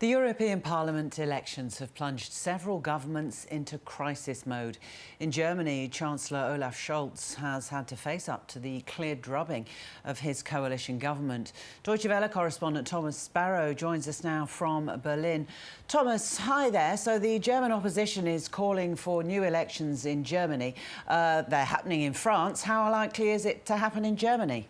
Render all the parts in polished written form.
The European Parliament elections have plunged several governments into crisis mode. In Germany, Chancellor Olaf Scholz has had to face up to the clear drubbing of his coalition government. Deutsche Welle correspondent Thomas Sparrow joins us now from Berlin. Thomas, hi there. So the German opposition is calling for new elections in Germany. They're happening in France. How likely is it to happen in Germany?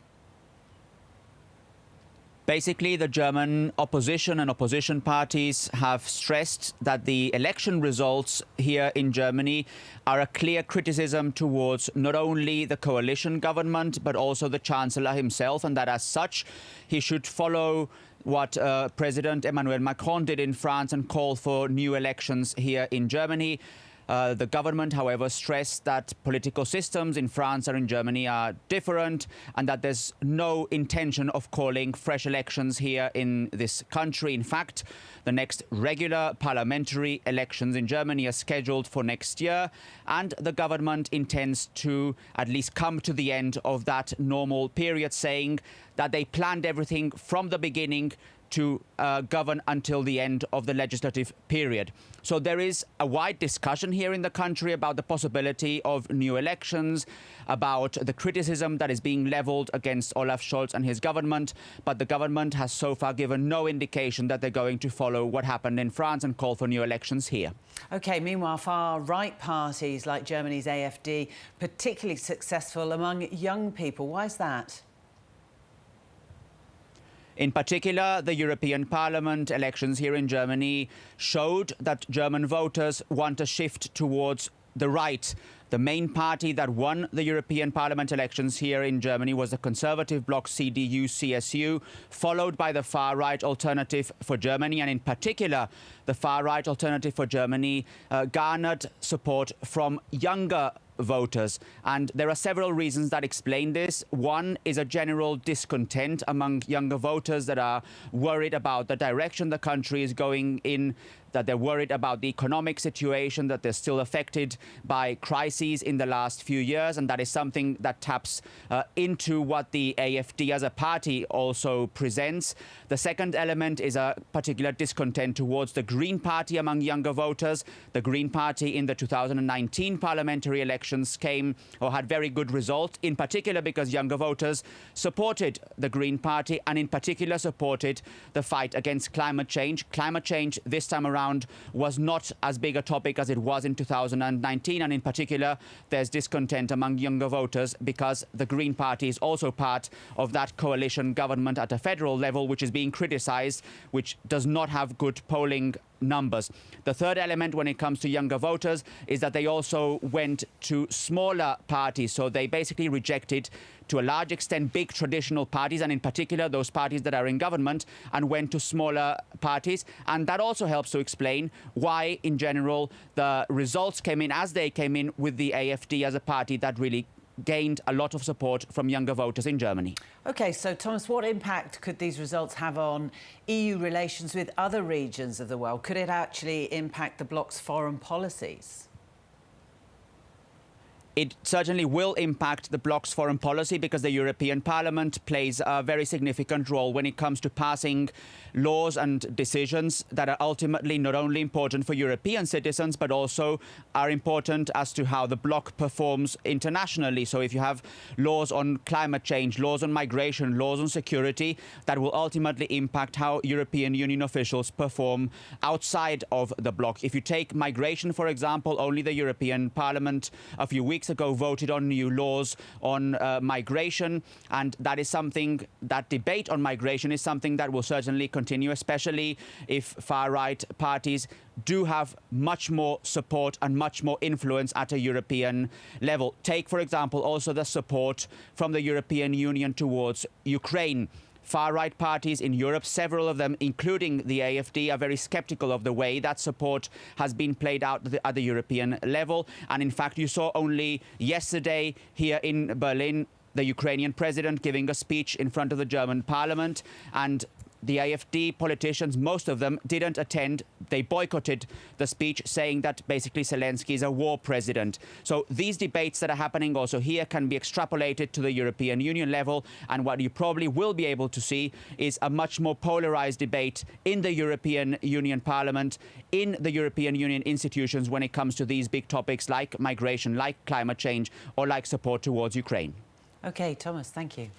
Basically, the German opposition and opposition parties have stressed that the election results here in Germany are a clear criticism towards not only the coalition government, but also the Chancellor himself, and that as such, he should follow what President Emmanuel Macron did in France and call for new elections here in Germany. The government, however, stressed that political systems in France and in Germany are different and that there's no intention of calling fresh elections here in this country. In fact, the next regular parliamentary elections in Germany are scheduled for next year, and the government intends to at least come to the end of that normal period, saying that they planned everything from the beginning to govern until the end of the legislative period. So there is a wide discussion here in the country about the possibility of new elections, about the criticism that is being leveled against Olaf Scholz and his government, but the government has so far given no indication that they're going to follow what happened in France and call for new elections here. OK, meanwhile, far-right parties like Germany's AfD, particularly successful among young people. Why is that? In particular, the European Parliament elections here in Germany showed that German voters want a shift towards the right. The main party that won the European Parliament elections here in Germany was the conservative bloc CDU-CSU, followed by the far-right Alternative for Germany. And in particular, the far-right Alternative for Germany garnered support from younger voters. And there are several reasons that explain this. One is a general discontent among younger voters that are worried about the direction the country is going in, that they're worried about the economic situation, that they're still affected by crises in the last few years. And that is something that taps into what the AfD as a party also presents. The second element is a particular discontent towards the Green Party among younger voters. The Green Party in the 2019 parliamentary elections came or had very good results, in particular because younger voters supported the Green Party and in particular supported the fight against climate change. Climate change this time around was not as big a topic as it was in 2019, and in particular there's discontent among younger voters because the Green Party is also part of that coalition government at a federal level, which is being criticized, which does not have good polling numbers. The third element when it comes to younger voters is that they also went to smaller parties. So they basically rejected, to a large extent, big traditional parties, and in particular those parties that are in government, and went to smaller parties. And that also helps to explain why, in general, the results came in as they came in, with the AfD as a party that really gained a lot of support from younger voters in Germany. OK, so Thomas, what impact could these results have on EU relations with other regions of the world? Could it actually impact the bloc's foreign policies? It certainly will impact the bloc's foreign policy because the European Parliament plays a very significant role when it comes to passing laws and decisions that are ultimately not only important for European citizens, but also are important as to how the bloc performs internationally. So if you have laws on climate change, laws on migration, laws on security, that will ultimately impact how European Union officials perform outside of the bloc. If you take migration, for example, only the European Parliament a few weeks ago voted on new laws on migration, and that is something, that debate on migration is something that will certainly continue, especially if far-right parties do have much more support and much more influence at a European level. Take, for example, also the support from the European Union towards Ukraine. Far-right parties in Europe, several of them, including the AfD, are very skeptical of the way that support has been played out at the European level. And in fact, you saw only yesterday here in Berlin the Ukrainian president giving a speech in front of the German parliament. And the AfD politicians, most of them, didn't attend. They boycotted the speech, saying that basically Zelensky is a war president. So these debates that are happening also here can be extrapolated to the European Union level. And what you probably will be able to see is a much more polarized debate in the European Union Parliament, in the European Union institutions when it comes to these big topics like migration, like climate change, or like support towards Ukraine. OK, Thomas, thank you.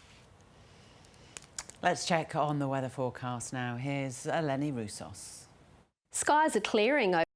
Let's check on the weather forecast now. Here's Eleni Roussos. Skies are clearing over